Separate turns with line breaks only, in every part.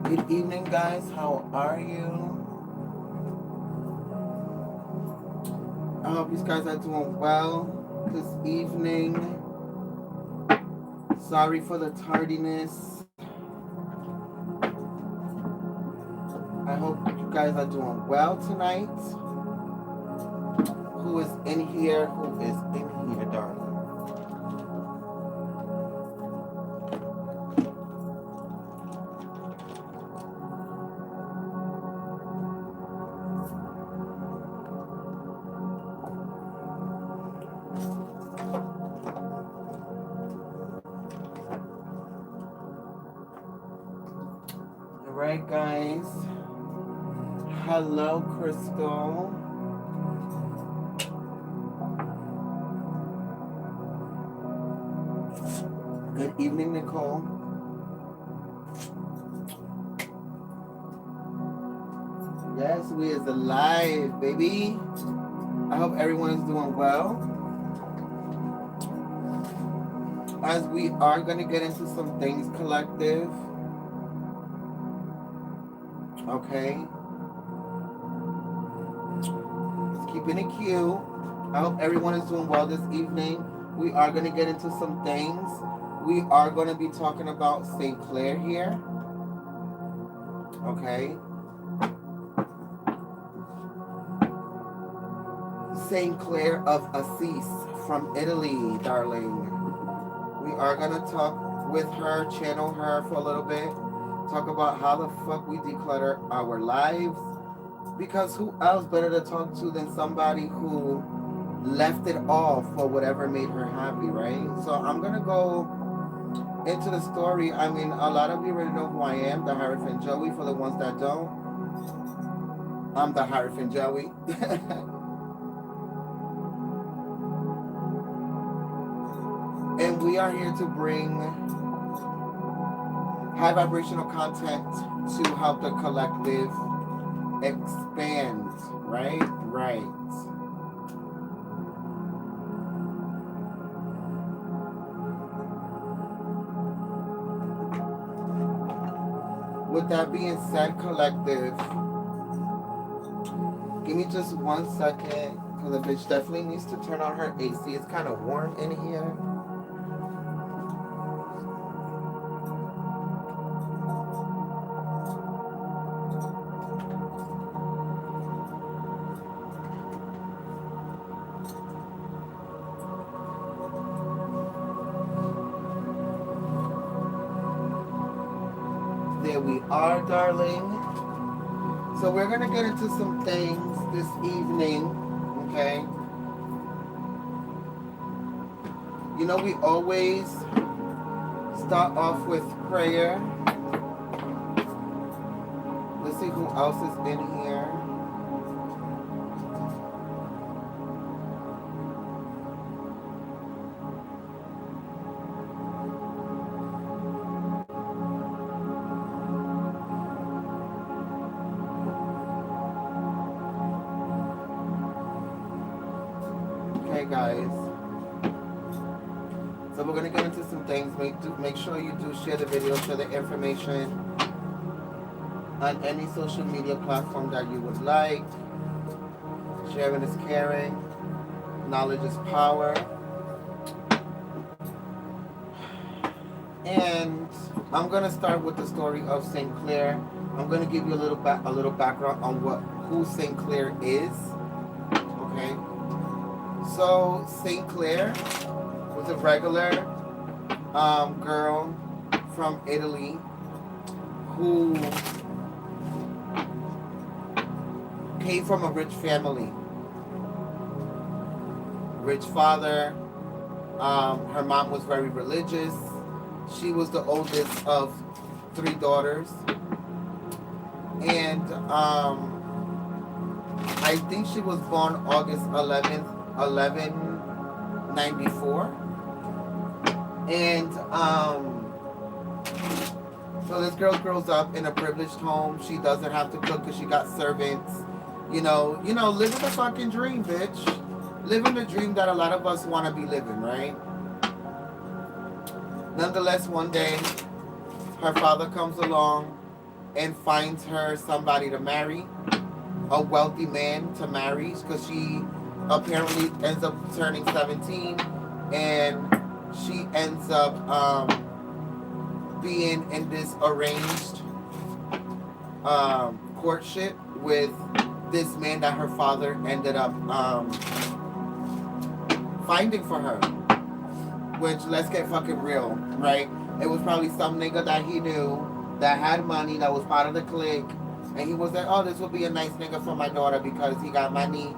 Good evening, guys. How are you? I hope you guys are doing well this evening. Sorry for the tardiness. I hope you guys are doing well tonight. Who is in here? Who is in here, darling? All right, guys. Hello, Crystal. Good evening, Nicole. Yes, we is alive, baby. I hope everyone is doing well. As we are going to get into some things collective. Okay. Just keeping it cute. I hope everyone is doing well this evening. We are going to get into some things. We are going to be talking about St. Clair here. Okay. St. Clair of Assisi from Italy, darling. We are going to talk with her, channel her for a little bit. Talk about how the fuck we declutter our lives. Because who else better to talk to than somebody who left it all for whatever made her happy, right? So I'm going to go into the story. I mean, a lot of you already know who I am, the Hierophant Joey. For the ones that don't, I'm the Hierophant Joey. And we are here to bring high vibrational content to help the collective expand, right? Right. With that being said, collective, give me just 1 second, because the bitch definitely needs to turn on her AC. It's kind of warm in here. There we are, darling. So we're going to get into some things this evening, okay? You know, we always start off with prayer. Let's see who else is in here. Okay, guys. So we're going to get into some things. Make sure you do share the video, share the information on any social media platform that you would like. Sharing is caring. Knowledge is power. And I'm going to start with the story of St. Clair. I'm going to give you a little background on who St. Clair is. Okay? So St. Clair was a regular girl from Italy who came from a rich family. Rich father. Her mom was very religious. She was the oldest of 3 daughters. And I think she was born August 11th, 1194. And so this girl grows up in a privileged home. She doesn't have to cook because she got servants. You know, living the fucking dream, bitch. Living the dream that a lot of us want to be living, right? Nonetheless, one day, her father comes along and finds her somebody to marry, a wealthy man to marry, because she apparently ends up turning 17, and she ends up being in this arranged courtship with this man that her father ended up finding for her. Which, let's get fucking real, right? It was probably some nigga that he knew that had money, that was part of the clique, and he was like, oh, this would be a nice nigga for my daughter because he got money,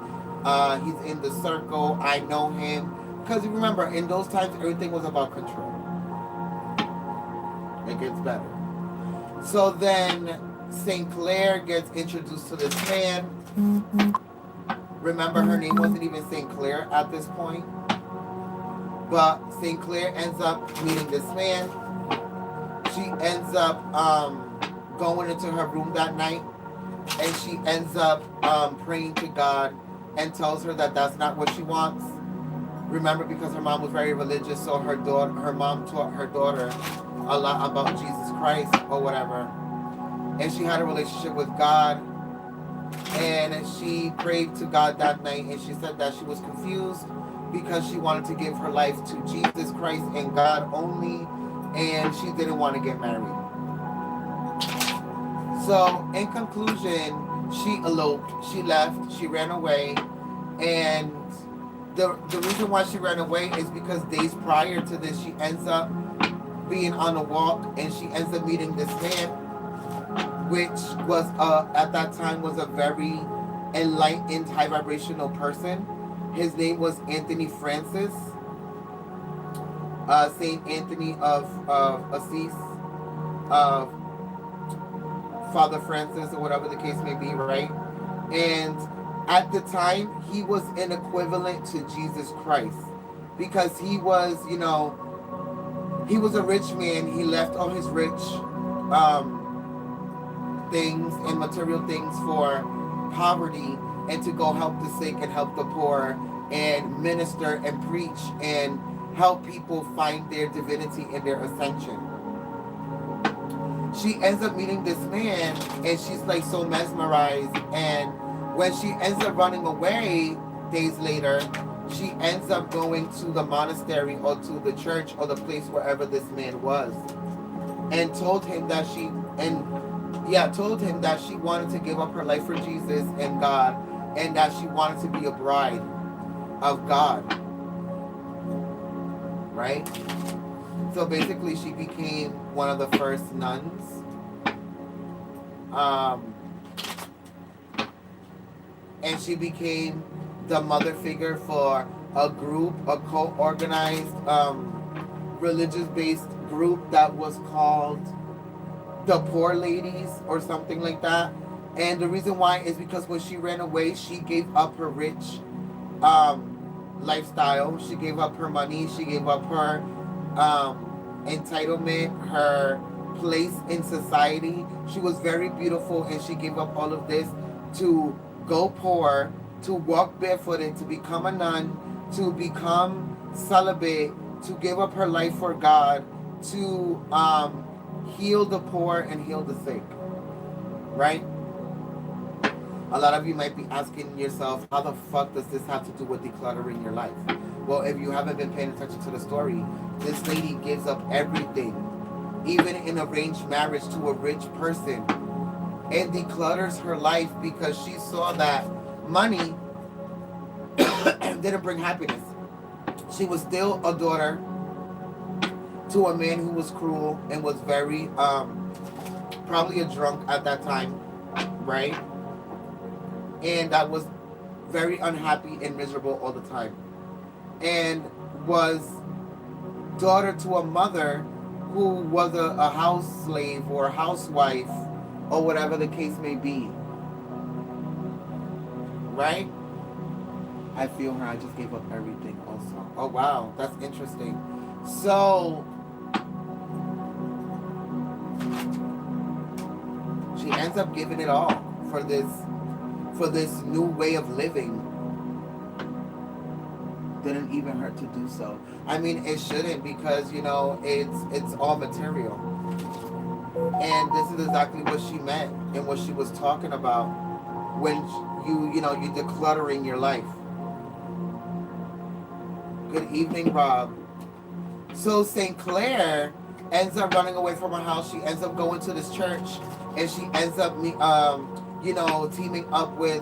he's in the circle, I know him. Because you remember, in those times, everything was about control. It gets better. So then St. Clair gets introduced to this man. Remember, her name wasn't even St. Clair at this point. But St. Clair ends up meeting this man. She ends up going into her room that night, and she ends up praying to God and tells her that that's not what she wants. Remember, because her mom was very religious, so her mom taught her daughter a lot about Jesus Christ or whatever. And she had a relationship with God, and she prayed to God that night, and she said that she was confused because she wanted to give her life to Jesus Christ and God only, and she didn't want to get married. So, in conclusion, she eloped, she left, she ran away, and the reason why she ran away is because days prior to this, she ends up being on a walk, and she ends up meeting this man, which was, at that time, was a very enlightened, high vibrational person. His name was Anthony Francis, Saint Anthony of Assisi, Father Francis, or whatever the case may be, right? And at the time, he was an equivalent to Jesus Christ, because he was, he was a rich man. He left all his rich things and material things for poverty, and to go help the sick and help the poor and minister and preach and help people find their divinity and their ascension. She ends up meeting this man, and she's like so mesmerized, and when she ends up running away days later, she ends up going to the monastery or to the church or the place wherever this man was, and told him that she wanted to give up her life for Jesus and God, and that she wanted to be a bride of God, right? So basically, she became one of the first nuns. And she became the mother figure for a group, a co-organized, religious-based group that was called the Poor Ladies or something like that. And the reason why is because when she ran away, she gave up her rich lifestyle. She gave up her money. She gave up her entitlement, her place in society. She was very beautiful, and she gave up all of this to go poor, to walk barefooted, to become a nun, to become celibate, to give up her life for God, to heal the poor and heal the sick, right? A lot of you might be asking yourself, how the fuck does this have to do with decluttering your life? Well, if you haven't been paying attention to the story, this lady gives up everything, even in arranged marriage, to a rich person, and declutters her life because she saw that money didn't bring happiness. She was still a daughter to a man who was cruel and was very, probably a drunk at that time, right? And that was very unhappy and miserable all the time. And was daughter to a mother who was a house slave or a housewife or whatever the case may be. Right? I feel her. I just gave up everything also. Oh, wow. That's interesting. So she ends up giving it all for this new way of living. Didn't even hurt to do so. I mean, it shouldn't, because it's all material. And this is exactly what she meant and what she was talking about when you decluttering your life. Good evening, Rob. So St. Clair ends up running away from her house. She ends up going to this church, and she ends up, teaming up with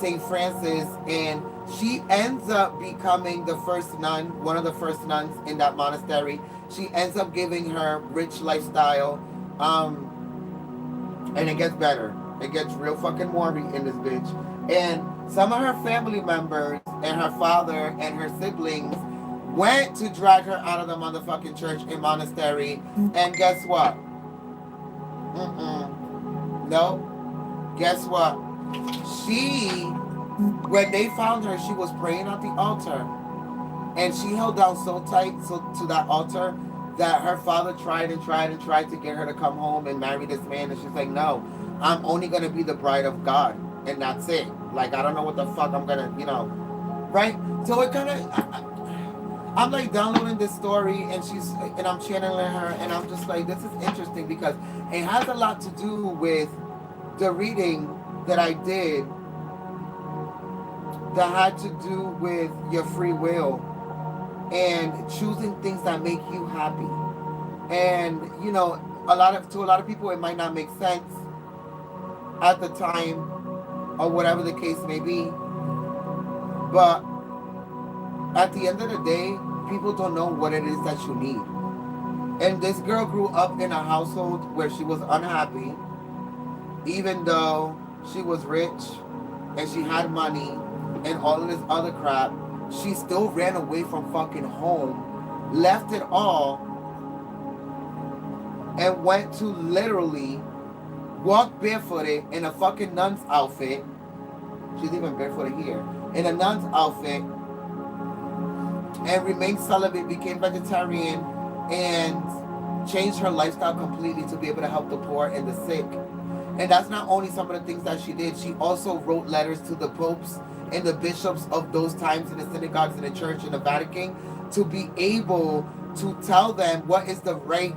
St. Francis, and she ends up becoming the first nun, one of the first nuns in that monastery. She ends up giving her rich lifestyle, and it gets better. It gets real fucking morbid in this bitch. And some of her family members and her father and her siblings went to drag her out of the motherfucking church and monastery. And guess what? No. Guess what? She, when they found her, she was praying at the altar. And she held down so tight to that altar that her father tried and tried and tried to get her to come home and marry this man. And she's like, no, I'm only going to be the bride of God. And that's it. Like, I don't know what the fuck I'm going to, right? So it kind of, I'm like downloading this story, and I'm channeling her, and I'm just like, this is interesting because it has a lot to do with the reading that I did that had to do with your free will and choosing things that make you happy. And to a lot of people it might not make sense at the time or whatever the case may be, but at the end of the day, people don't know what it is that you need. And this girl grew up in a household where she was unhappy, even though she was rich and she had money and all of this other crap. She still ran away from fucking home, left it all, and went to literally walk barefooted in a fucking nun's outfit. She's even barefooted here. In a nun's outfit, and remained celibate, became vegetarian, and changed her lifestyle completely to be able to help the poor and the sick. And that's not only some of the things that she did. She also wrote letters to the popes and the bishops of those times in the synagogues in the church in the Vatican to be able to tell them what is the right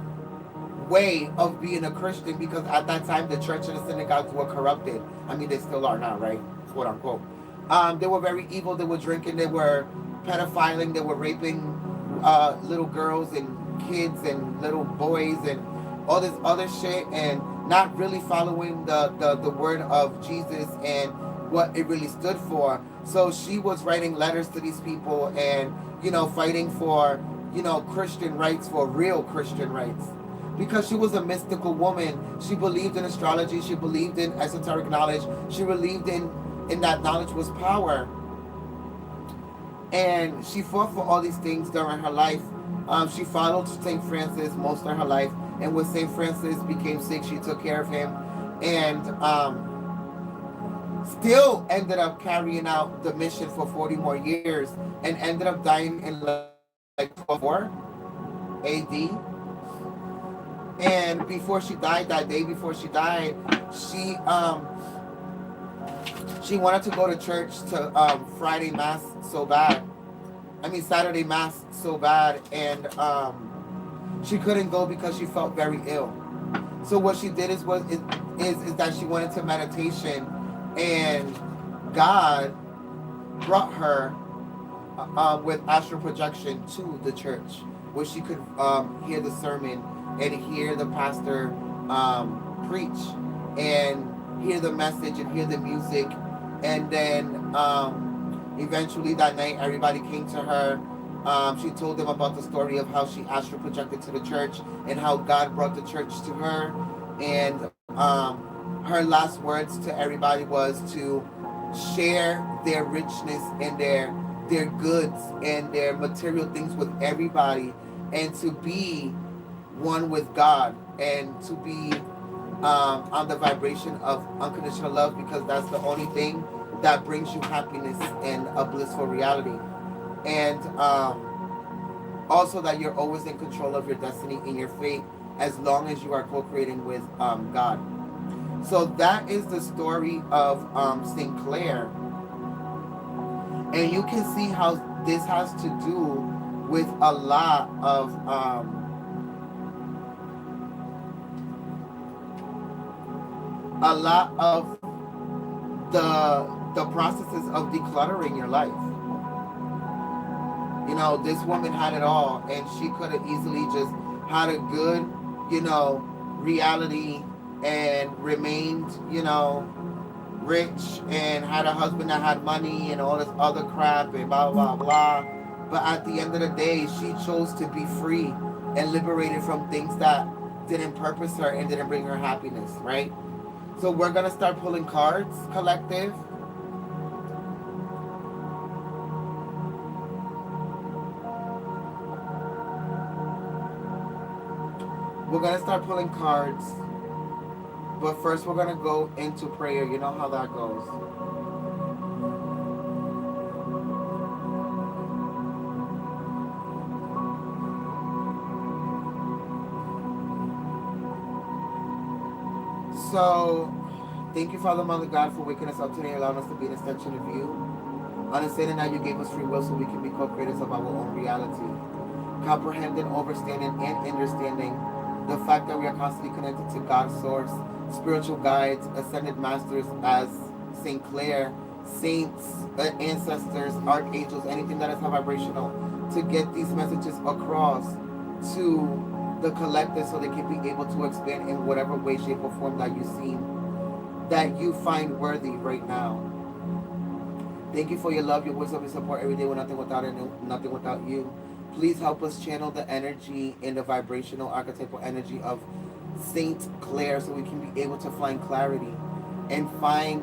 way of being a Christian, because at that time the church and the synagogues were corrupted. I mean, they still are now, right? Quote unquote. They were very evil. They were drinking. They were pedophiling. They were raping little girls and kids and little boys and all this other shit, and not really following the word of Jesus and what it really stood for. So she was writing letters to these people and fighting for Christian rights, for real Christian rights, because she was a mystical woman. She believed in astrology. She believed in esoteric knowledge. She believed in that knowledge was power. And she fought for all these things during her life. She followed St. Francis most of her life. And when St. Francis became sick, she took care of him. And still ended up carrying out the mission for 40 more years. And ended up dying in like 12 AD. And before she died, that day before she died, she wanted to go to church to Friday Mass so bad. I mean Saturday Mass so bad, and she couldn't go because she felt very ill. So what she did is that she went into meditation, and God brought her with astral projection to the church, where she could hear the sermon and hear the pastor preach and hear the message and hear the music. And then eventually that night, everybody came to her. She told them about the story of how she astral projected to the church and how God brought the church to her. And her last words to everybody was to share their richness and their goods and their material things with everybody, and to be one with God, and to be on the vibration of unconditional love, because that's the only thing that brings you happiness and a blissful reality. And also that you're always in control of your destiny and your fate, as long as you are co-creating with God. So that is the story of St. Clair. And you can see how this has to do with a lot of a lot of the processes of decluttering your life. You know, this woman had it all, and she could have easily just had a good, you know, reality and remained, you know, rich and had a husband that had money and all this other crap and blah, blah, blah. But at the end of the day, she chose to be free and liberated from things that didn't purpose her and didn't bring her happiness, right? So we're going to start pulling cards, collective. We're going to start pulling cards. But first, we're going to go into prayer. You know how that goes. So, thank you, Father, Mother God, for waking us up today, allowing us to be an extension of you. Understanding that you gave us free will so we can be co-creators of our own reality. Comprehending, overstanding, and understanding the fact that we are constantly connected to God's source, spiritual guides, ascended masters as St. Clair, saints, ancestors, archangels, anything that is high vibrational, to get these messages across to the collective so they can be able to expand in whatever way, shape, or form that you see, that you find worthy right now. Thank you for your love, your wisdom, and support every day. We're nothing without it, nothing without you. Please help us channel the energy and the vibrational archetypal energy of Saint Clair so we can be able to find clarity and find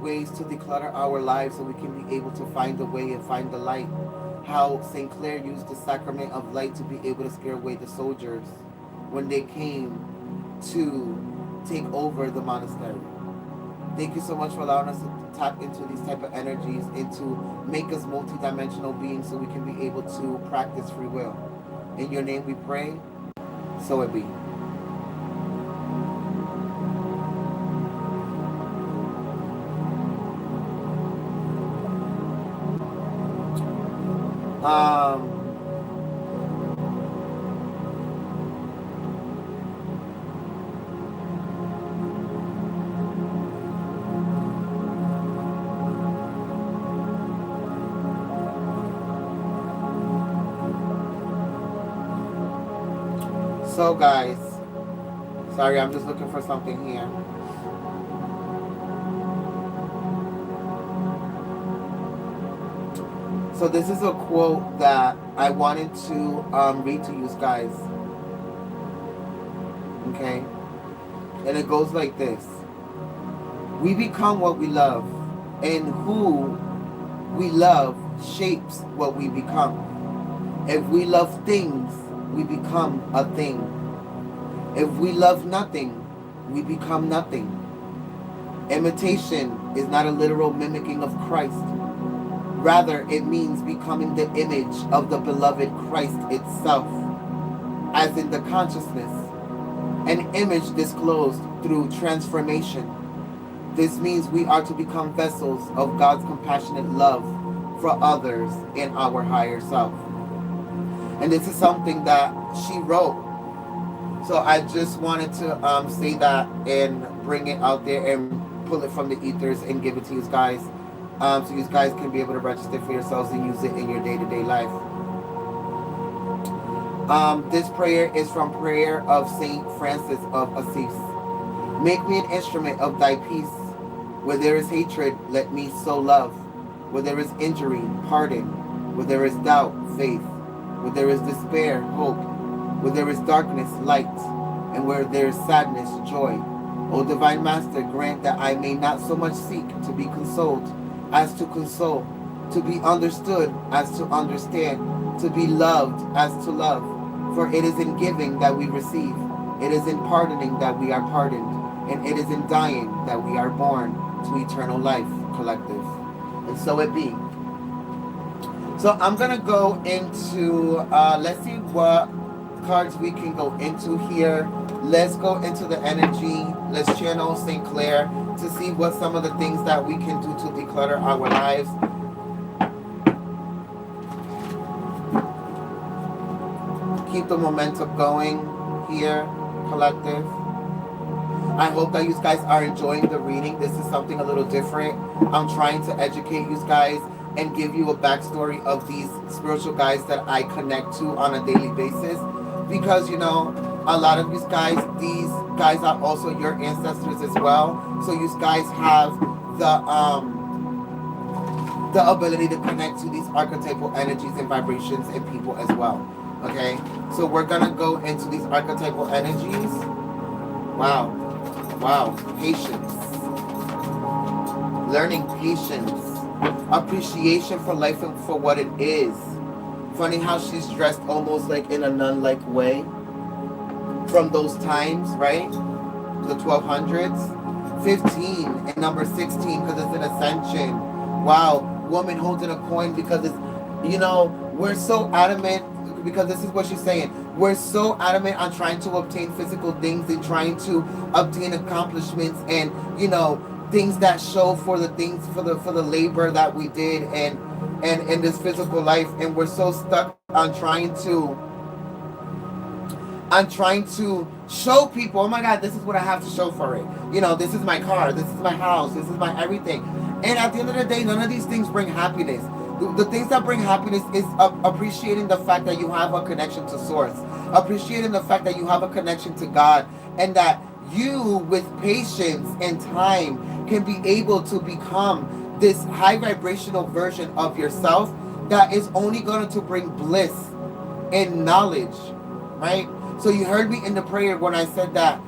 ways to declutter our lives so we can be able to find the way and find the light. How St. Clair used the sacrament of light to be able to scare away the soldiers when they came to take over the monastery. Thank you so much for allowing us to tap into these type of energies and to make us multi-dimensional beings so we can be able to practice free will. In your name we pray, so it be. So guys, sorry, I'm just looking for something here. So this is a quote that I wanted to read to you guys. Okay? And it goes like this. We become what we love, and who we love shapes what we become. If we love things, we become a thing. If we love nothing, we become nothing. Imitation is not a literal mimicking of Christ. Rather, it means becoming the image of the beloved Christ itself, as in the consciousness, an image disclosed through transformation. This means we are to become vessels of God's compassionate love for others and our higher self. And this is something that she wrote. So I just wanted to say that and bring it out there and pull it from the ethers and give it to you guys. So you guys can be able to register for yourselves and use it in your day-to-day life. This prayer is from Prayer of Saint Francis of Assisi. Make me an instrument of thy peace. Where there is hatred, let me sow love. Where there is injury, pardon. Where there is doubt, faith. Where there is despair, hope. Where there is darkness, light. And where there is sadness, joy. O Divine Master, grant that I may not so much seek to be consoled as to console, to be understood as to understand, to be loved as to love. For it is in giving that we receive, it is in pardoning that we are pardoned, and it is in dying that we are born to eternal life, collective. And so it be. So I'm going to go into, let's see what cards we can go into here. Let's go into the energy. Let's channel St. Clair to see what some of the things that we can do to declutter our lives. Keep the momentum going here, collective. I hope that you guys are enjoying the reading. This is something a little different. I'm trying to educate you guys and give you a backstory of these spiritual guides that I connect to on a daily basis. Because, you know, a lot of these guys are also your ancestors as well. So you guys have the ability to connect to these archetypal energies and vibrations and people as well. Okay? So we're gonna go into these archetypal energies. Wow. Wow. Patience. Learning patience. Appreciation for life and for what it is. Funny how she's dressed almost like in a nun-like way from those times, right? The 1200s. 15 and number 16 because it's an ascension. Wow. Woman holding a coin because it's, you know, we're so adamant, because this is what she's saying. We're so adamant on trying to obtain physical things and trying to obtain accomplishments and, you know, things that show for the things for the labor that we did and in this physical life, and we're so stuck on trying to show people, oh my God, this is what I have to show for it. You know, this is my car, this is my house, this is my everything. And at the end of the day, none of these things bring happiness. The things that bring happiness is appreciating the fact that you have a connection to Source, appreciating the fact that you have a connection to God, and that you, with patience and time, can be able to become this high vibrational version of yourself that is only going to bring bliss and knowledge, right? So you heard me in the prayer when I said that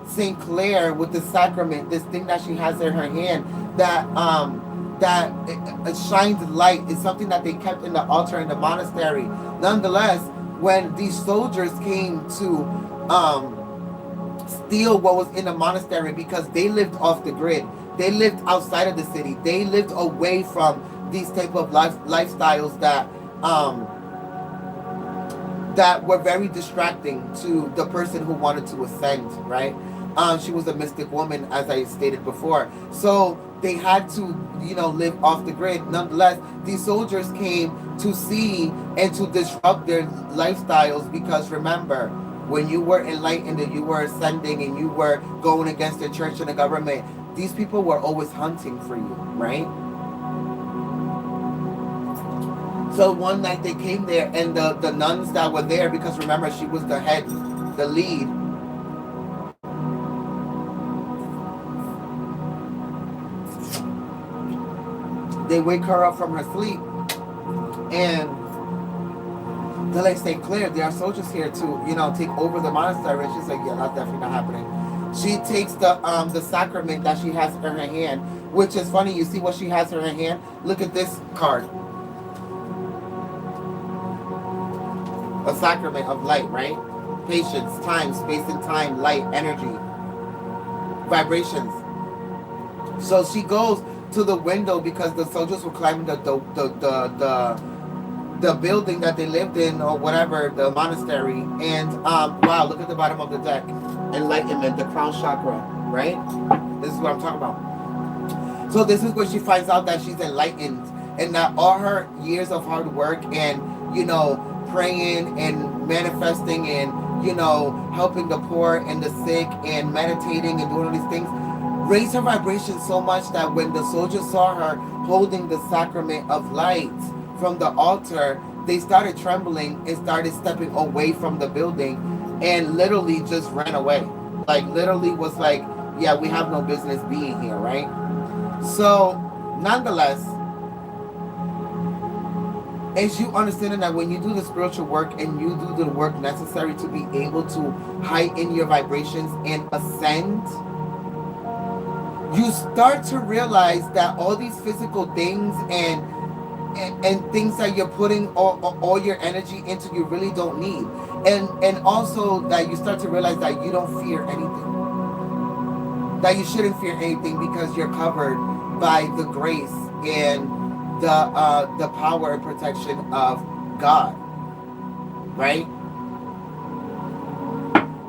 St. Clair with the sacrament, this thing that she has in her hand, that it shines light, is something that they kept in the altar in the monastery. Nonetheless, when these soldiers came to steal what was in the monastery, because they lived off the grid, they lived outside of the city, they lived away from these type of lifestyles that were very distracting to the person who wanted to ascend, right? She was a mystic woman, as I stated before. So they had to, you know, live off the grid. Nonetheless, these soldiers came to see and to disrupt their lifestyles, because remember, when you were enlightened and you were ascending and you were going against the church and the government, these people were always hunting for you, right? So one night they came there, and the nuns that were there, because remember, she was the head, the lead. They wake her up from her sleep, and they're like, St. Clair, there are soldiers here to, you know, take over the monastery. And she's like, yeah, that's definitely not happening. She takes the sacrament that she has in her hand, which is funny. You see what she has in her hand? Look at this card. A sacrament of light, right? Patience, time, space and time, light, energy, vibrations. So she goes to the window because the soldiers were climbing the building that they lived in, or whatever, the monastery. And wow, look at the bottom of the deck. Enlightenment, the crown chakra, right? This is what I'm talking about. So this is where she finds out that she's enlightened, and that all her years of hard work and, you know, praying and manifesting and, you know, helping the poor and the sick and meditating and doing all these things raised her vibration so much that when the soldiers saw her holding the sacrament of light from the altar, they started trembling and started stepping away from the building and literally just ran away. Like, literally was like, yeah, we have no business being here, right? So, nonetheless, as you understand that when you do the spiritual work and you do the work necessary to be able to heighten your vibrations and ascend, you start to realize that all these physical things and things that you're putting all your energy into, you really don't need. And also that you start to realize that you don't fear anything. That you shouldn't fear anything, because you're covered by the grace and the power and protection of God, right?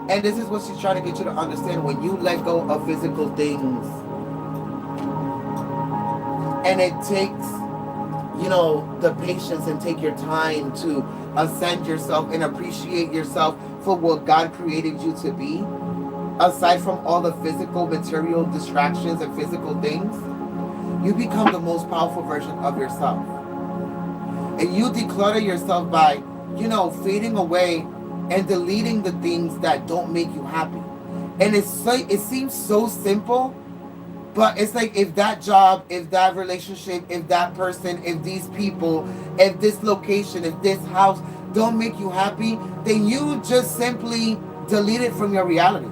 And this is what she's trying to get you to understand. When you let go of physical things, and it takes, you know, the patience and take your time to ascend yourself and appreciate yourself for what God created you to be, aside from all the physical, material distractions and physical things, you become the most powerful version of yourself. And you declutter yourself by, fading away and deleting the things that don't make you happy. And it seems so simple, but it's like, if that job, if that relationship, if that person, if these people, if this location, if this house don't make you happy, then you just simply delete it from your reality.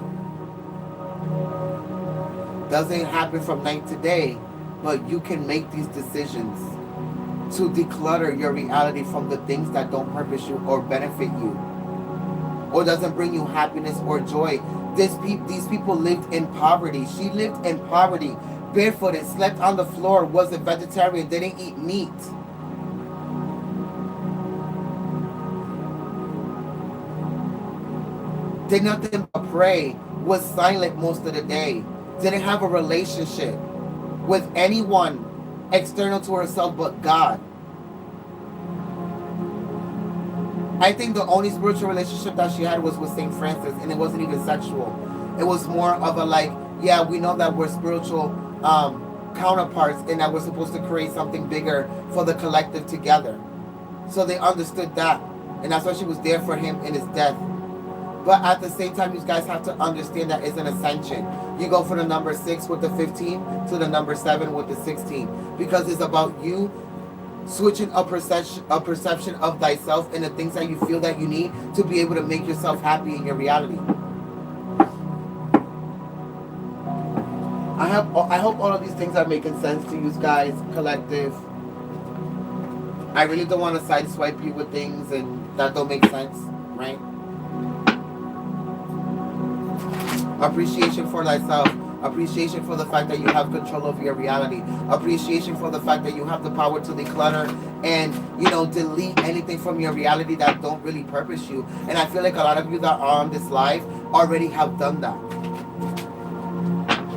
Doesn't happen from night to day, but you can make these decisions to declutter your reality from the things that don't purpose you or benefit you, or doesn't bring you happiness or joy. These people lived in poverty. She lived in poverty, barefooted, slept on the floor, was a vegetarian, didn't eat meat. Did nothing but pray, was silent most of the day, didn't have a relationship with anyone external to herself but God. I think the only spiritual relationship that she had was with St. Francis, and it wasn't even sexual. It was more of a like, yeah, we know that we're spiritual counterparts and that we're supposed to create something bigger for the collective together. So they understood that, and that's why she was there for him in his death. But at the same time, you guys have to understand that it's an ascension. You go from the number 6 with the 15 to the number 7 with the 16, because it's about you switching a perception of thyself and the things that you feel that you need to be able to make yourself happy in your reality. I hope all of these things are making sense to you guys, collective. I really don't want to sideswipe you with things and that don't make sense, right? Appreciation for thyself. Appreciation for the fact that you have control over your reality. Appreciation for the fact that you have the power to declutter and, delete anything from your reality that don't really purpose you. And I feel like a lot of you that are on this live already have done that.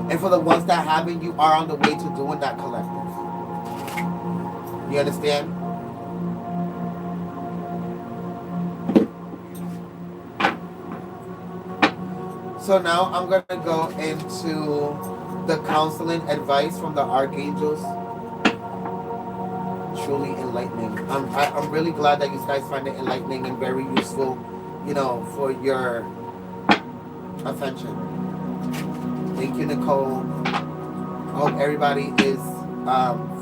And for the ones that haven't, you are on the way to doing that, collective. You understand? So now I'm going to go into the counseling advice from the archangels. Truly enlightening. I'm really glad that you guys find it enlightening and very useful, for your attention. Thank you, Nicole. I hope everybody is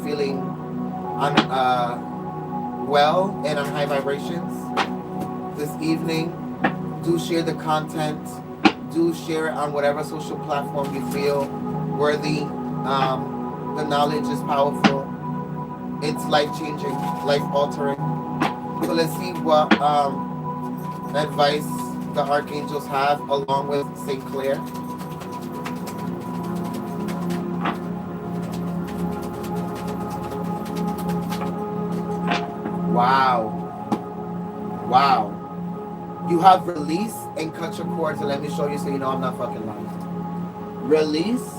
feeling well and on high vibrations this evening. Do share the content. Do share it on whatever social platform you feel worthy. The knowledge is powerful. It's life-changing, life-altering. So let's see what advice the archangels have along with St. Clair. Wow. You have release and cut your cords, and let me show you so you know I'm not fucking lying. Release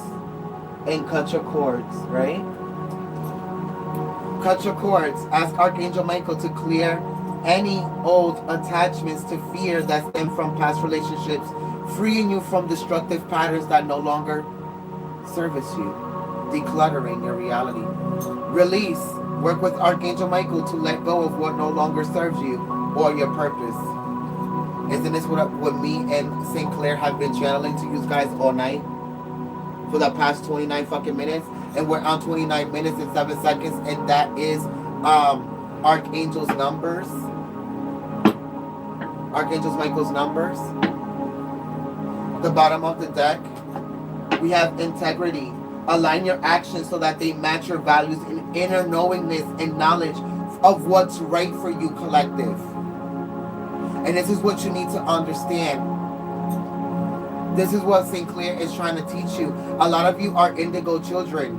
and cut your cords, right? Cut your cords. Ask Archangel Michael to clear any old attachments to fear that stem from past relationships, freeing you from destructive patterns that no longer service you. Decluttering your reality. Release. Work with Archangel Michael to let go of what no longer serves you or your purpose. Isn't this what me and St. Clair have been channeling to you guys all night? For the past 29 fucking minutes. And we're on 29 minutes and 7 seconds. And that is Archangel's numbers. Archangel Michael's numbers. The bottom of the deck. We have integrity. Align your actions so that they match your values in inner knowingness and knowledge of what's right for you, collective. And this is what you need to understand. This is what St. Clair is trying to teach you. A lot of you are indigo children,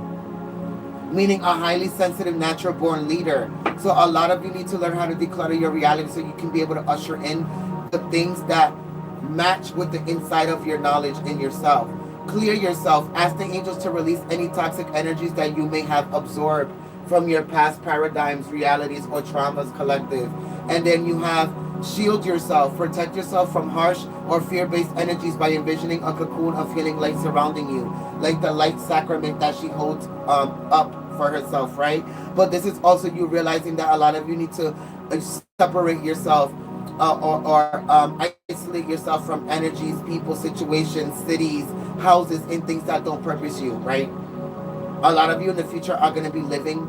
meaning a highly sensitive, natural-born leader. So a lot of you need to learn how to declutter your reality so you can be able to usher in the things that match with the inside of your knowledge in yourself. Clear yourself. Ask the angels to release any toxic energies that you may have absorbed from your past paradigms, realities, or traumas, collective. And then you have Shield yourself. Protect yourself from harsh or fear-based energies by envisioning a cocoon of healing light surrounding you, like the light sacrament that she holds up for herself, right? But this is also you realizing that a lot of you need to separate yourself or isolate yourself from energies, people, situations, cities, houses, and things that don't purpose you, right? A lot of you in the future are going to be living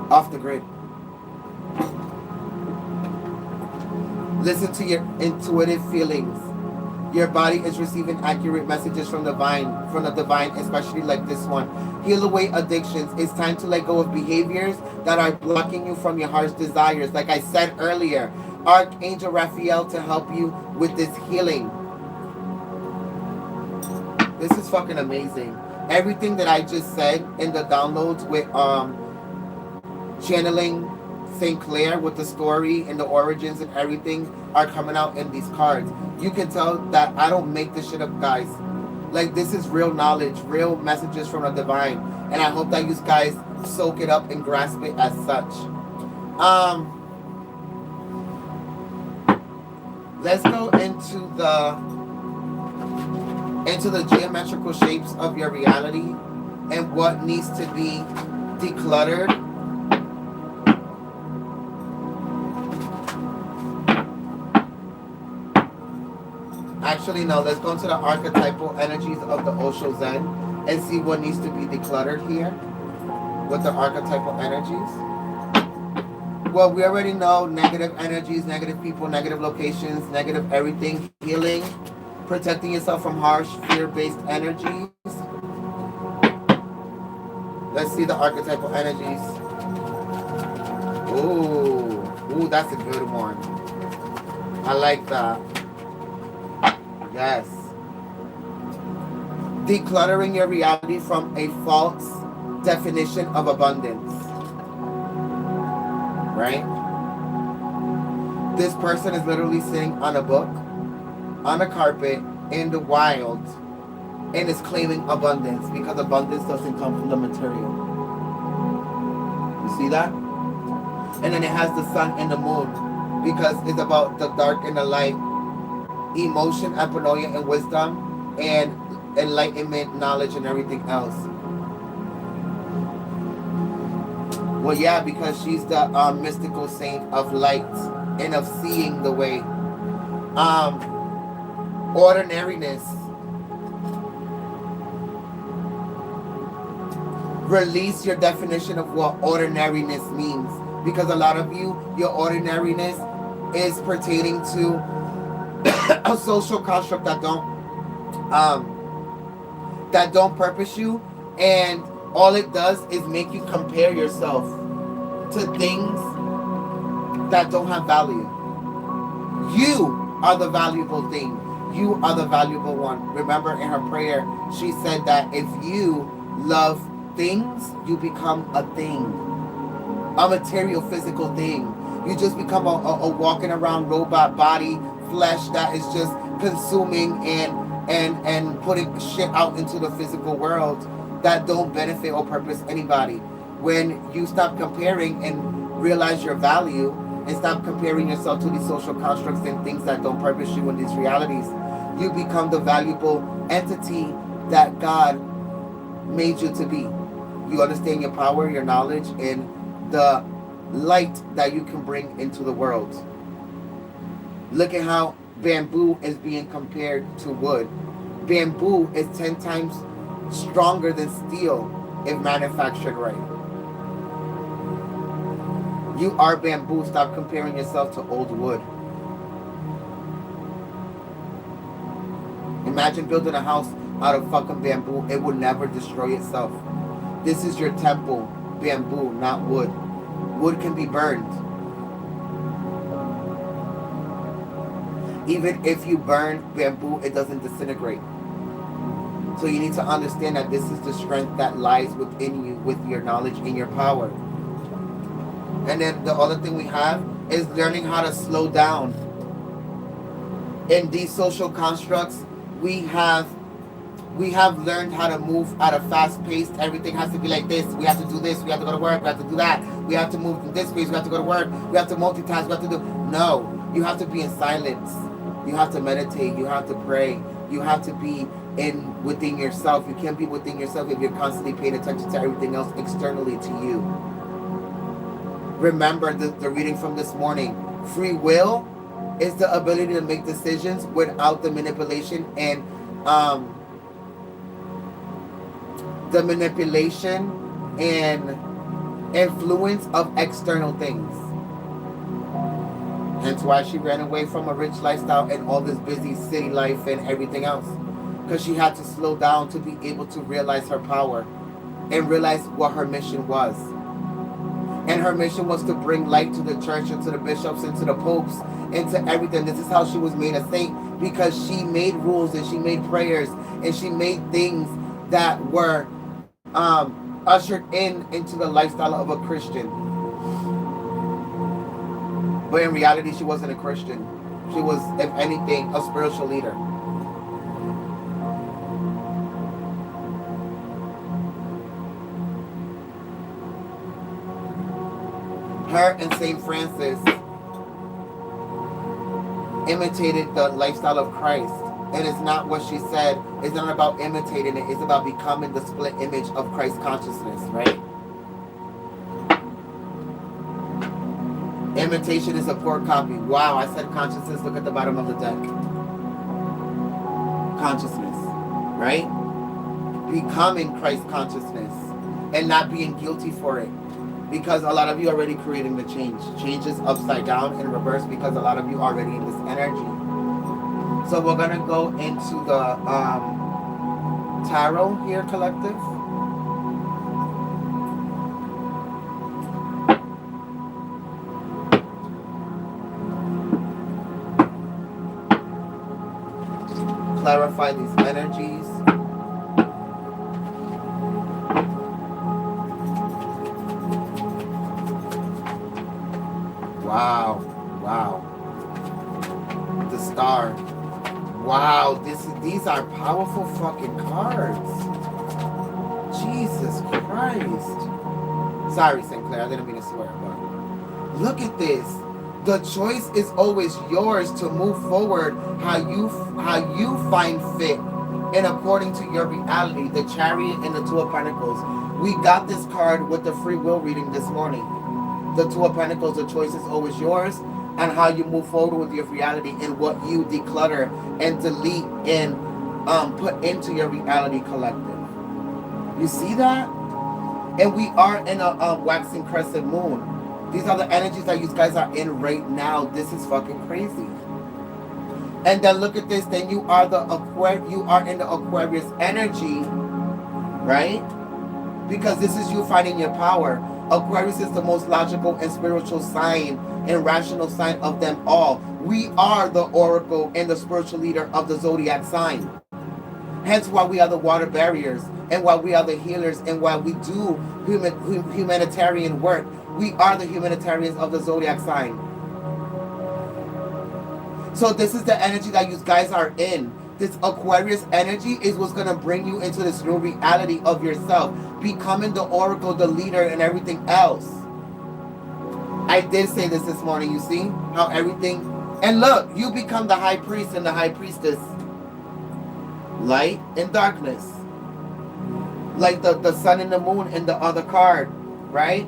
off the grid. Listen to your intuitive feelings. Your body is receiving accurate messages from the divine, especially like this one. Heal away addictions. It's time to let go of behaviors that are blocking you from your heart's desires. Like I said earlier, Archangel Raphael to help you with this healing. This is fucking amazing. Everything that I just said in the downloads with channeling St. Clair with the story and the origins and everything are coming out in these cards. You can tell that I don't make this shit up, guys. Like, this is real knowledge, real messages from the divine. And I hope that you guys soak it up and grasp it as such. Let's go into the geometrical shapes of your reality and what needs to be decluttered. Actually, no, let's go into the archetypal energies of the Osho Zen and see what needs to be decluttered here with the archetypal energies. Well, we already know negative energies, negative people, negative locations, negative everything, healing, protecting yourself from harsh, fear-based energies. Let's see the archetypal energies. Ooh, that's a good one. I like that. Yes. Decluttering your reality from a false definition of abundance. Right? This person is literally sitting on a book, on a carpet, in the wild, and is claiming abundance because abundance doesn't come from the material. You see that? And then it has the sun and the moon because it's about the dark and the light, emotion, epinoia, and wisdom, and enlightenment, knowledge, and everything else. Well, yeah, because she's the mystical saint of light and of seeing the way. Ordinariness. Release your definition of what ordinariness means. Because a lot of you, your ordinariness is pertaining to a social construct that don't purpose you, and all it does is make you compare yourself to things that don't have value. You are the valuable thing. You are the valuable one. Remember in her prayer, she said that if you love things, you become a thing. A material, physical thing. You just become a walking around robot body, flesh that is just consuming and putting shit out into the physical world that don't benefit or purpose anybody. When you stop comparing and realize your value and stop comparing yourself to these social constructs and things that don't purpose you in these realities, you become the valuable entity that God made you to be. You understand your power, your knowledge, and the light that you can bring into the world. Look at how bamboo is being compared to wood. Bamboo is 10 times stronger than steel if manufactured right. You are bamboo. Stop comparing yourself to old wood. Imagine building a house out of fucking bamboo. It would never destroy itself. This is your temple. Bamboo, not wood. Wood can be burned. Even if you burn bamboo, it doesn't disintegrate. So you need to understand that this is the strength that lies within you with your knowledge and your power. And then the other thing we have is learning how to slow down. In these social constructs, we have We have learned how to move at a fast pace. Everything has to be like this. We have to do this. We have to go to work. We have to do that. We have to move in this pace. We have to go to work. We have to multitask. We have to do. No, you have to be in silence. You have to meditate. You have to pray. You have to be within yourself. You can't be within yourself if you're constantly paying attention to everything else externally to you. Remember the reading from this morning. Free will is the ability to make decisions without the manipulation and influence of external things. Hence why she ran away from a rich lifestyle and all this busy city life and everything else. Because she had to slow down to be able to realize her power and realize what her mission was. And her mission was to bring light to the church and to the bishops and to the popes and to everything. This is how she was made a saint, because she made rules and she made prayers and she made things that were ushered into the lifestyle of a Christian. But in reality, she wasn't a Christian. She was, if anything, a spiritual leader. Her and St. Francis imitated the lifestyle of Christ. And it's not what she said. It's not about imitating it. It's about becoming the split image of Christ consciousness, right? Imitation is a poor copy. Wow, I said consciousness. Look at the bottom of the deck. Consciousness, right? Becoming Christ consciousness and not being guilty for it. Because a lot of you are already creating the change. Change is upside down in reverse because a lot of you are already in this energy. So we're going to go into the tarot here, collective. Clarify these energies. Wow. Wow. The Star. Wow, these are powerful fucking cards. Jesus Christ. Sorry, Sinclair, I didn't mean to swear, but look at this. The choice is always yours to move forward how you find fit and according to your reality. The Chariot and the Two of Pentacles. We got this card with the free will reading this morning. The Two of Pentacles, the choice is always yours, and how you move forward with your reality and what you declutter and delete and put into your reality collective. You see that? And we are in a waxing crescent moon. These are the energies that you guys are in right now. This is fucking crazy. And then look at this. Then you are you are in the Aquarius energy, right? Because this is you finding your power. Aquarius is the most logical and spiritual sign and rational sign of them all. We are the oracle and the spiritual leader of the zodiac sign. Hence why we are the water barriers and why we are the healers and why we do humanitarian work. We are the humanitarians of the zodiac sign. So this is the energy that you guys are in. This Aquarius energy is what's going to bring you into this new reality of yourself. Becoming the oracle, the leader, and everything else. I did say this morning, you see? How everything... And look, you become the high priest and the high priestess. Light and darkness. Like the sun and the moon in the other card, right?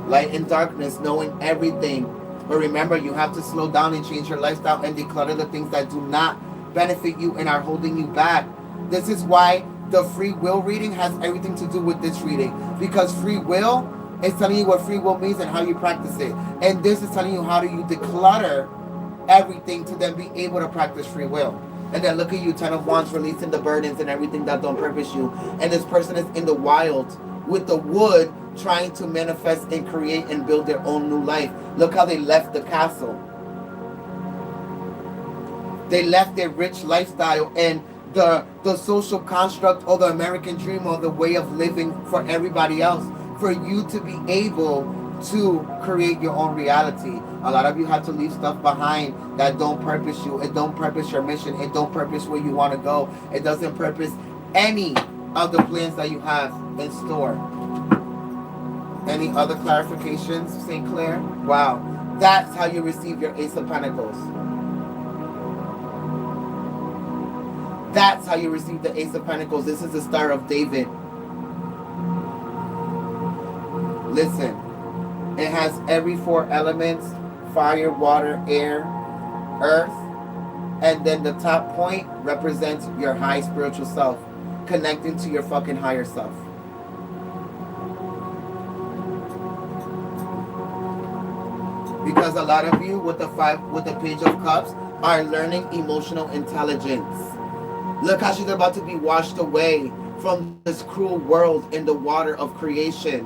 Light and darkness, knowing everything. But remember, you have to slow down and change your lifestyle and declutter the things that do not benefit you and are holding you back. This is why the free will reading has everything to do with this reading. Because free will is telling you what free will means and how you practice it. And this is telling you how do you declutter everything to then be able to practice free will. And then look at you, 10 of Wands, releasing the burdens and everything that don't purpose you. And this person is in the wild with the wood, trying to manifest and create and build their own new life. Look how they left the castle. They left their rich lifestyle and the social construct or the American dream or the way of living for everybody else, for you to be able to create your own reality. A lot of you have to leave stuff behind that don't purpose you. It don't purpose your mission. It don't purpose where you want to go. It doesn't purpose any of the plans that you have in store. Any other clarifications, St. Clair? Wow. That's how you receive your Ace of Pentacles. That's how you receive the Ace of Pentacles. This is the Star of David. Listen, it has every 4 elements: fire, water, air, earth. And then the top point represents your high spiritual self, connecting to your fucking higher self. Because a lot of you with the Page of Cups are learning emotional intelligence. Look how she's about to be washed away from this cruel world in the water of creation.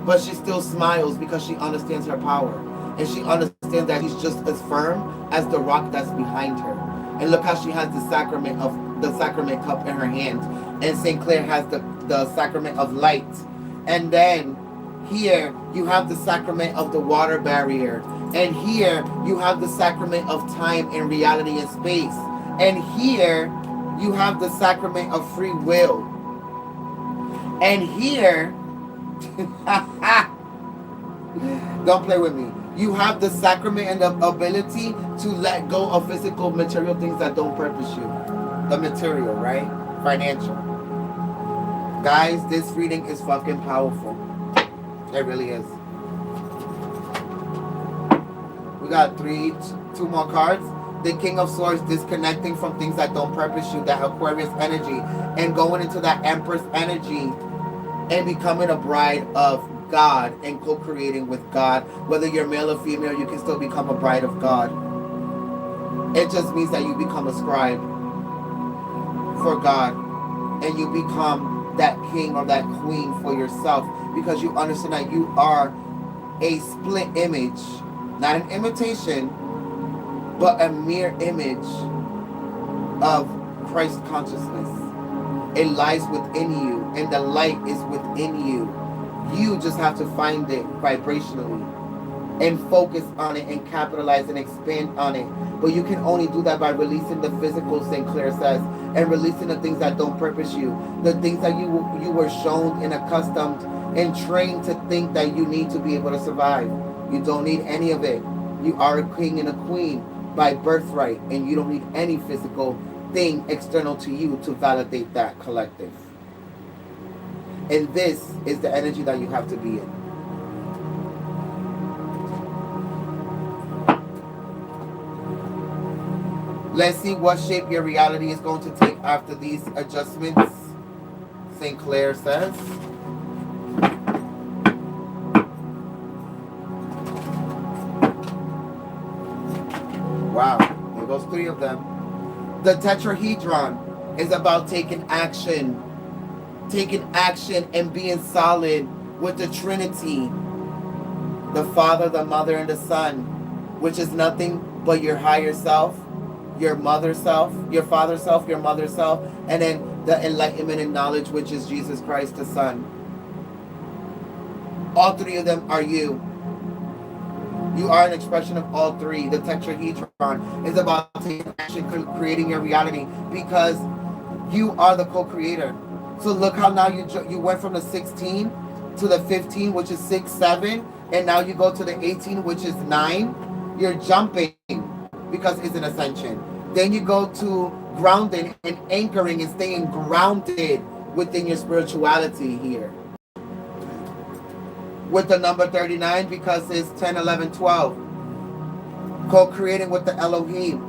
But she still smiles because she understands her power. And she understands that she's just as firm as the rock that's behind her. And look how she has the sacrament cup in her hand. And St. Clair has the sacrament of light. And then here you have the sacrament of the water barrier. And here you have the sacrament of time and reality and space. And here you have the sacrament of free will. And here, don't play with me. You have the sacrament and the ability to let go of physical material things that don't purpose you. The material, right? Financial. Guys, this reading is fucking powerful. It really is. We got 2 more cards. The King of Swords, disconnecting from things that don't purpose you, that Aquarius energy, and going into that Empress energy and becoming a bride of God and co-creating with God. Whether you're male or female, you can still become a bride of God. It just means that you become a scribe for God, and you become that king or that queen for yourself, because you understand that you are a split image, not an imitation, but a mere image of Christ consciousness. It lies within you, and the light is within you. You just have to find it vibrationally and focus on it and capitalize and expand on it. But you can only do that by releasing the physical, St. Clair says, and releasing the things that don't purpose you, the things that you were shown and accustomed and trained to think that you need to be able to survive. You don't need any of it. You are a king and a queen by birthright, and you don't need any physical thing external to you to validate that collective. And this is the energy that you have to be in. Let's see what shape your reality is going to take after these adjustments, St. Clair says. Wow, there goes 3 of them. The tetrahedron is about taking action and being solid with the Trinity, the Father, the Mother, and the Son, which is nothing but your higher self, your mother self, your father self, your mother self, and then the enlightenment and knowledge, which is Jesus Christ, the Son. All 3 of them are you. You are an expression of all 3. The tetrahedron is about taking action, creating your reality, because you are the co-creator. So look how now you went from the 16 to the 15, which is 6, 7, and now you go to the 18, which is 9. You're jumping because it's an ascension. Then you go to grounding and anchoring and staying grounded within your spirituality here. With the number 39, because it's 10, 11, 12. Co-creating with the Elohim.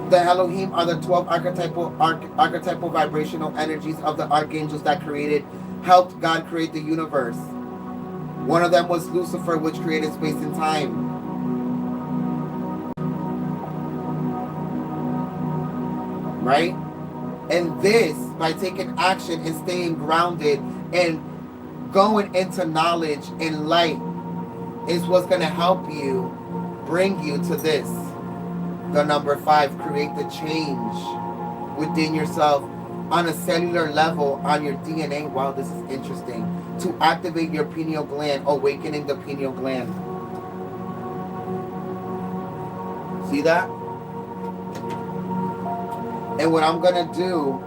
The Elohim are the 12 archetypal vibrational energies of the archangels that helped God create the universe. One of them was Lucifer, which created space and time. Right? And this, by taking action and staying grounded and going into knowledge and light, is what's going to help you, bring you to this. The number 5, create the change within yourself on a cellular level on your DNA. Wow, this is interesting. To activate your pineal gland, awakening the pineal gland. See that? And what I'm gonna do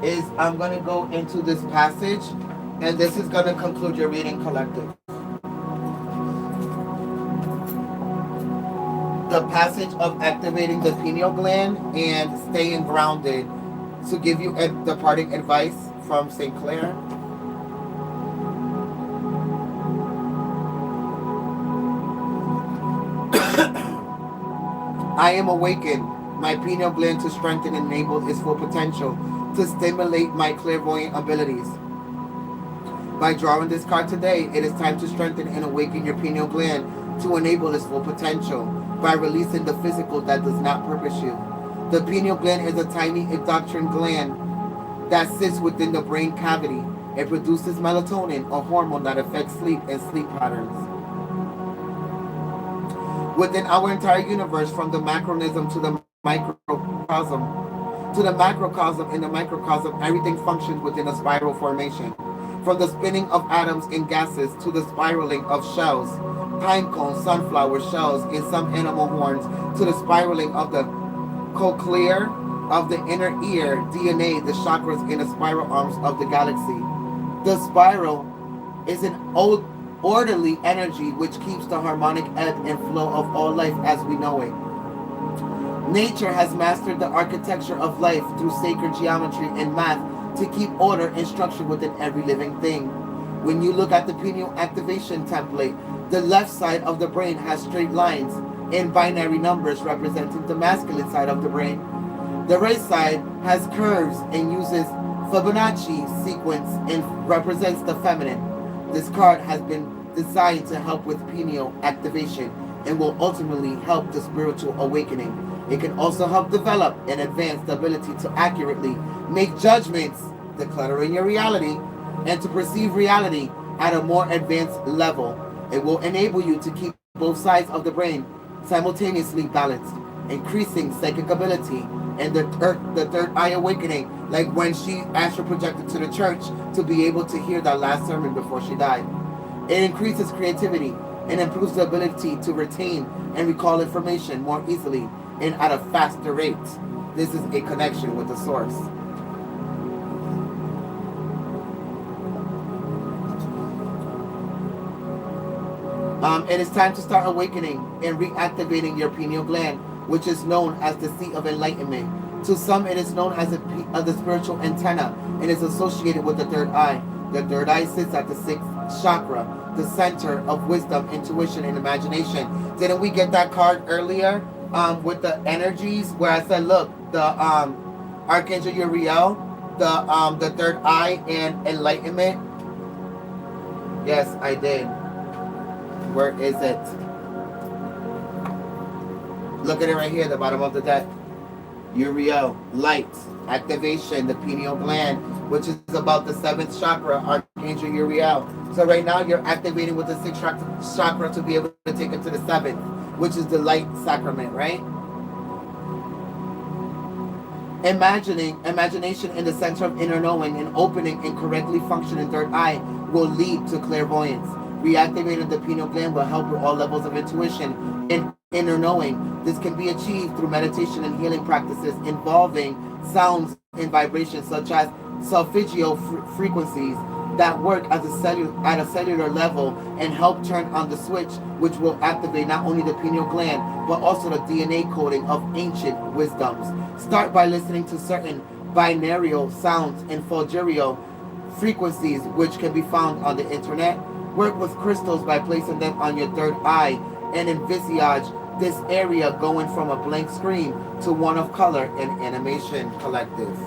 is I'm gonna go into this passage, and this is gonna conclude your reading, collective. The passage of activating the pineal gland and staying grounded, to give you the parting advice from St. Clair. I am awakened, my pineal gland to strengthen and enable its full potential, to stimulate my clairvoyant abilities. By drawing this card today, it is time to strengthen and awaken your pineal gland to enable its full potential by releasing the physical that does not purpose you. The pineal gland is a tiny endocrine gland that sits within the brain cavity. It produces melatonin, a hormone that affects sleep and sleep patterns. Within our entire universe, from the macronism to the microcosm, in the microcosm, everything functions within a spiral formation. From the spinning of atoms in gases to the spiraling of shells, pine cones, sunflower shells, and some animal horns, to the spiraling of the cochlea of the inner ear, DNA, the chakras, and the spiral arms of the galaxy. The spiral is an orderly energy which keeps the harmonic ebb and flow of all life as we know it. Nature has mastered the architecture of life through sacred geometry and math to keep order and structure within every living thing. When you look at the pineal activation template, the left side of the brain has straight lines and binary numbers representing the masculine side of the brain. The right side has curves and uses Fibonacci sequence and represents the feminine. This card has been designed to help with pineal activation and will ultimately help the spiritual awakening. It can also help develop and advance the ability to accurately make judgments, decluttering your reality, and to perceive reality at a more advanced level. It will enable you to keep both sides of the brain simultaneously balanced, increasing psychic ability and the third eye awakening, like when she astral projected to the church to be able to hear that last sermon before she died. It increases creativity and improves the ability to retain and recall information more easily and at a faster rate. This is a connection with the source. It is time to start awakening and reactivating your pineal gland, which is known as the seat of enlightenment. To some, it is known as the spiritual antenna and is associated with the third eye. The third eye sits at the sixth chakra, the center of wisdom, intuition, and imagination. Didn't we get that card earlier with the energies where I said, look, the Archangel Uriel, the third eye and enlightenment? Yes, I did. Where is it? Look at it right here, the bottom of the deck. Uriel, light, activation, the pineal gland, which is about the seventh chakra, Archangel Uriel. So right now you're activating with the sixth chakra to be able to take it to the seventh, which is the light sacrament, right? Imagination in the center of inner knowing and opening and correctly functioning third eye will lead to clairvoyance. Reactivating the pineal gland will help with all levels of intuition and inner knowing. This can be achieved through meditation and healing practices involving sounds and vibrations such as solfeggio frequencies that work at a cellular level and help turn on the switch, which will activate not only the pineal gland but also the DNA coding of ancient wisdoms. Start by listening to certain binaural sounds and fulgurial frequencies which can be found on the internet. Work with crystals by placing them on your third eye and envisage this area going from a blank screen to one of color and animation, collective.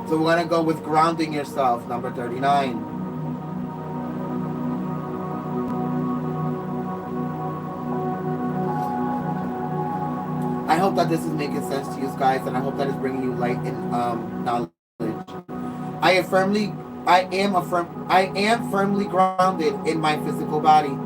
So we're going to go with grounding yourself, number 39. I hope that this is making sense to you guys, and I hope that it's bringing you light and knowledge. I am firmly grounded in my physical body.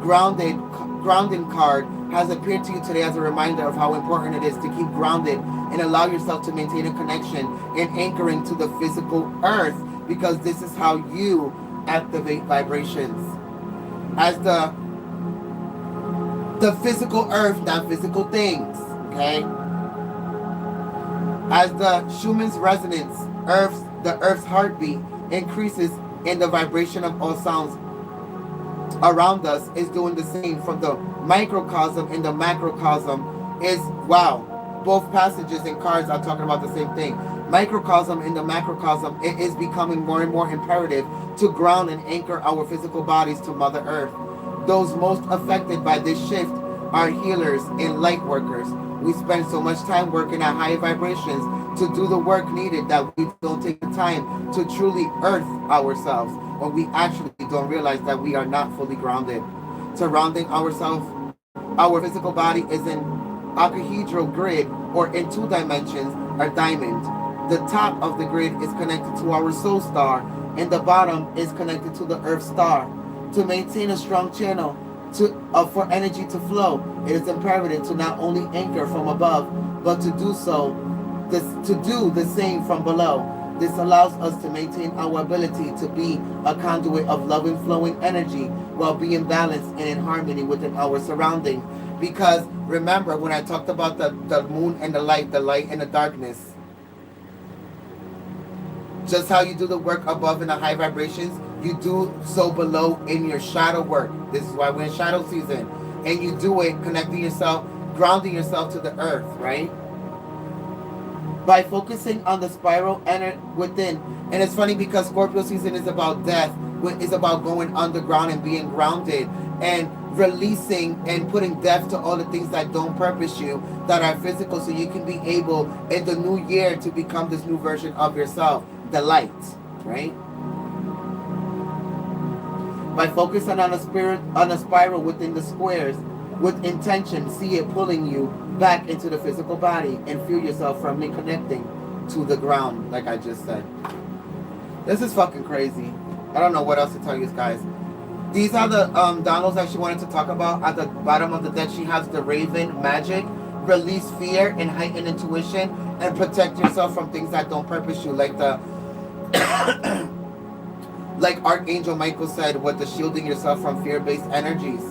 Grounded grounding card has appeared to you today as a reminder of how important it is to keep grounded and allow yourself to maintain a connection and anchoring to the physical earth, because this is how you activate vibrations. As the physical earth, not physical things, okay? As the Schumann's resonance, the earth's heartbeat increases in the vibration of all sounds around us is doing the same from the microcosm and the macrocosm is, wow, both passages and cards are talking about the same thing. Microcosm and the macrocosm, it is becoming more and more imperative to ground and anchor our physical bodies to Mother Earth. Those most affected by this shift are healers and light workers. We spend so much time working at high vibrations to do the work needed that we don't take the time to truly earth ourselves, when we actually don't realize that we are not fully grounded. Surrounding ourselves, our physical body is an octahedral grid, or in 2 dimensions, a diamond. The top of the grid is connected to our soul star, and the bottom is connected to the earth star. To maintain a strong channel for energy to flow, it is imperative to not only anchor from above, but to do the same from below. This allows us to maintain our ability to be a conduit of loving, flowing energy while being balanced and in harmony within our surroundings. Because remember, when I talked about the moon and the light and the darkness, just how you do the work above in the high vibrations, you do so below in your shadow work. This is why we're in shadow season. And you do it connecting yourself, grounding yourself to the earth, right? By focusing on the spiral within. And it's funny because Scorpio season is about death. It's about going underground and being grounded and releasing and putting death to all the things that don't purpose you, that are physical, so you can be able in the new year to become this new version of yourself, the light, right? By focusing on a spiral within the squares with intention, see it pulling you back into the physical body and feel yourself firmly connecting to the ground, like I just said. This is fucking crazy. I don't know what else to tell you guys. These are the downloads that she wanted to talk about. At the bottom of the deck, she has the Raven Magic. Release fear and heighten intuition and protect yourself from things that don't purpose you, like the like Archangel Michael said, with the shielding yourself from fear-based energies.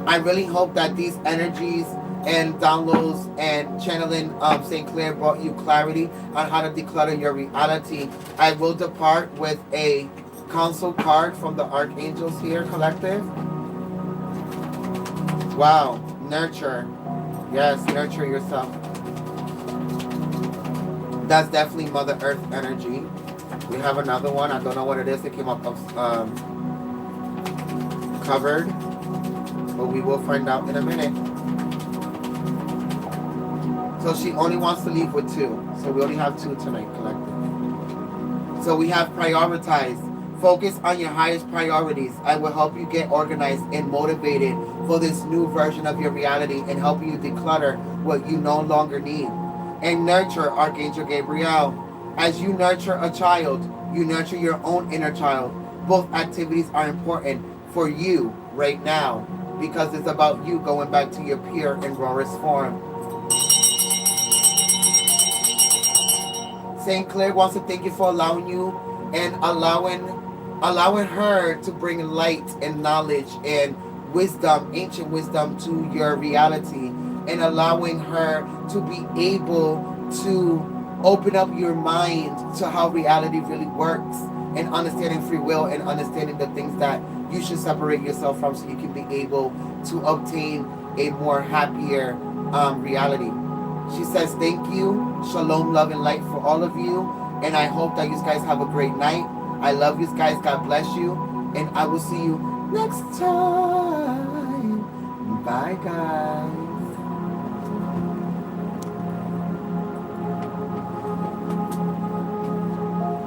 I really hope that these energies and downloads and channeling St. Clair brought you clarity on how to declutter your reality. I will depart with a council card from the Archangels here collective. Wow, nurture. Yes, nurture yourself. That's definitely Mother Earth energy. We have another one. I don't know what it is. It came up covered, but we will find out in a minute. So she only wants to leave with 2. So we only have 2 tonight collective. So we have prioritize. Focus on your highest priorities. I will help you get organized and motivated for this new version of your reality and help you declutter what you no longer need. And nurture, Archangel Gabriel. As you nurture a child, you nurture your own inner child. Both activities are important for you right now, because it's about you going back to your pure and rawest form. St. Clair wants to thank you for allowing you and allowing her to bring light and knowledge and wisdom, ancient wisdom, to your reality, and allowing her to be able to open up your mind to how reality really works, and understanding free will and understanding the things that you should separate yourself from, so you can be able to obtain a more happier reality. She says thank you, shalom, love, and light for all of you, and I hope that you guys have a great night. I love you guys. God bless you, and I will see you next time. Bye, guys.